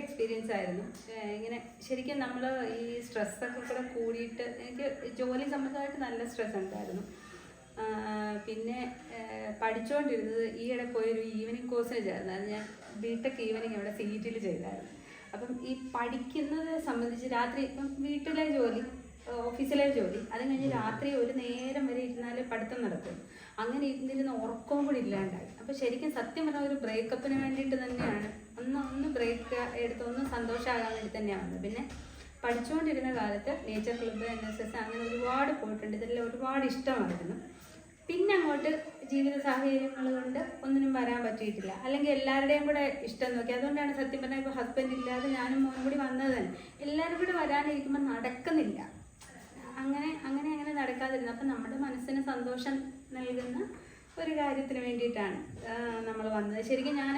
Experience ആയിരുന്നു. ഇങ്ങനെ ശരിക്കും നമ്മൾ ഈ സ്ട്രെസ്സൊക്കെ കൂടെ കൂടിയിട്ട് എനിക്ക് ജോലി സംബന്ധമായിട്ട് നല്ല സ്ട്രെസ് ഉണ്ടായിരുന്നു. പിന്നെ പഠിച്ചുകൊണ്ടിരുന്നത് ഈയിടെ പോയൊരു ഈവനിങ് കോഴ്സിന് ചേർന്നു. അത് ഞാൻ ബിടെക് ഈവനിങ് അവിടെ CETയിൽ ചെയ്തായിരുന്നു. അപ്പം ഈ പഠിക്കുന്നത് സംബന്ധിച്ച് രാത്രി ഇപ്പം വീട്ടിലെ ജോലി, ഓഫീസിലെ ജോലി, അത് കഴിഞ്ഞ് രാത്രി ഒരു നേരം വരെ ഇരുന്നാൽ പഠിത്തം നടക്കും. അങ്ങനെ ഇരുന്നിരുന്ന് ഉറക്കവും കൂടി ഇല്ലാണ്ടായി. അപ്പോൾ ശരിക്കും സത്യം പറഞ്ഞാൽ ഒരു ബ്രേക്കപ്പിന് വേണ്ടിയിട്ട് തന്നെയാണ് ഒന്ന് ബ്രേക്ക് എടുത്ത് ഒന്ന് സന്തോഷമാകാൻ വേണ്ടി തന്നെയാണ് വന്നത്. പിന്നെ പഠിച്ചുകൊണ്ടിരുന്ന കാലത്ത് നേച്ചർ ക്ലബ്ബ്, NSS അങ്ങനെ ഒരുപാട് പോയിട്ടുണ്ട്. ഇതെല്ലാം ഒരുപാട് ഇഷ്ടമായിരുന്നു. പിന്നെ അങ്ങോട്ട് ജീവിത സാഹചര്യങ്ങൾ കൊണ്ട് ഒന്നിനും വരാൻ പറ്റിയിട്ടില്ല. അല്ലെങ്കിൽ എല്ലാവരുടെയും കൂടെ ഇഷ്ടം നോക്കി. അതുകൊണ്ടാണ് സത്യം പറഞ്ഞാൽ ഇപ്പോൾ ഹസ്ബൻഡ് ഇല്ലാതെ ഞാനും മോനും കൂടി വന്നത് തന്നെ. എല്ലാവരും കൂടെ വരാനിരിക്കുമ്പോൾ നടക്കുന്നില്ല. അങ്ങനെ നടക്കാതിരുന്നു. അപ്പം നമ്മുടെ മനസ്സിന് സന്തോഷം നൽകുന്ന ഒരു കാര്യത്തിന് വേണ്ടിയിട്ടാണ് നമ്മൾ വന്നത്. ശരിക്കും ഞാൻ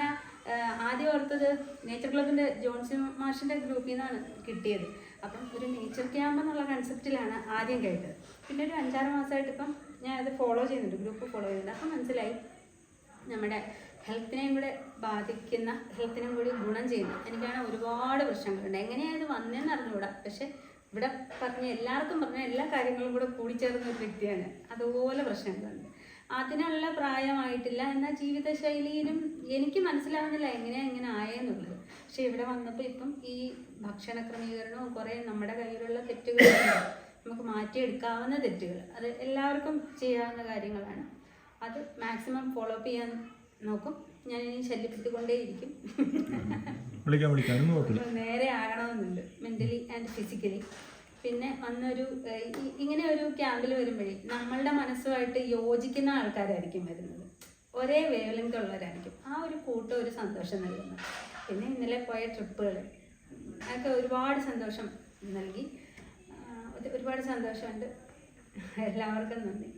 ആദ്യം ഓർത്തത് നേച്ചർ ക്ലബിൻ്റെ ജോൺസൺ മാഷിൻ്റെ ഗ്രൂപ്പിൽ നിന്നാണ് കിട്ടിയത്. അപ്പം ഒരു നേച്ചർ ക്യാമ്പ് എന്നുള്ള കൺസെപ്റ്റിലാണ് ആദ്യം കേട്ടത്. പിന്നെ ഒരു 5-6 മാസമായിട്ട് ഇപ്പം ഞാൻ അത് ഫോളോ ചെയ്യുന്നുണ്ട്, ഗ്രൂപ്പ് ഫോളോ ചെയ്യുന്നുണ്ട്. അപ്പം മനസ്സിലായി നമ്മുടെ ഹെൽത്തിനെയും കൂടെ ബാധിക്കുന്ന, ഹെൽത്തിനും കൂടി ഗുണം ചെയ്യുന്ന, എനിക്കാണ് ഒരുപാട് പ്രശ്നങ്ങളുണ്ട്. എങ്ങനെയാണ് ഇത് വന്നതെന്ന് അറിഞ്ഞുകൂടാ. പക്ഷെ ഇവിടെ എല്ലാവർക്കും പറഞ്ഞ എല്ലാ കാര്യങ്ങളും കൂടെ കൂടിച്ചേർന്ന ഒരു വ്യക്തിയാണ്. അതുപോലെ പ്രശ്നങ്ങളുണ്ട്. അതിനുള്ള പ്രായമായിട്ടില്ല, എന്നാൽ ജീവിതശൈലിയിലും എനിക്ക് മനസ്സിലാവുന്നില്ല എങ്ങനെ ആയെന്നുള്ളത്. പക്ഷെ ഇവിടെ വന്നപ്പോൾ ഇപ്പം ഈ ഭക്ഷണ ക്രമീകരണവും കുറേ നമ്മുടെ കയ്യിലുള്ള തെറ്റുകളുണ്ട്, നമുക്ക് മാറ്റിയെടുക്കാവുന്ന തെറ്റുകൾ, അത് എല്ലാവർക്കും ചെയ്യാവുന്ന കാര്യങ്ങളാണ്. അത് മാക്സിമം ഫോളോ അപ്പ് ചെയ്യാൻ നോക്കും. ഞാൻ ഇനി ശല്യപ്പെടുത്തിക്കൊണ്ടേയിരിക്കും. നേരെ ആകണമെന്നുണ്ട് മെൻ്റലി ആൻഡ് ഫിസിക്കലി. പിന്നെ അന്നൊരു ഇങ്ങനെ ഒരു ക്യാമ്പിൽ വരുമ്പോഴേ നമ്മളുടെ മനസ്സുമായിട്ട് യോജിക്കുന്ന ആൾക്കാരായിരിക്കും വരുന്നത്, ഒരേ വേവ് ലെങ്ത് ഉള്ളവരായിരിക്കും. ആ ഒരു കൂട്ടം ഒരു സന്തോഷം നൽകുന്നത്. പിന്നെ ഇന്നലെ പോയ ട്രിപ്പുകൾ അതൊക്കെ ഒരുപാട് സന്തോഷം നൽകി. ഒരുപാട് സന്തോഷമുണ്ട്. എല്ലാവർക്കും നന്ദി.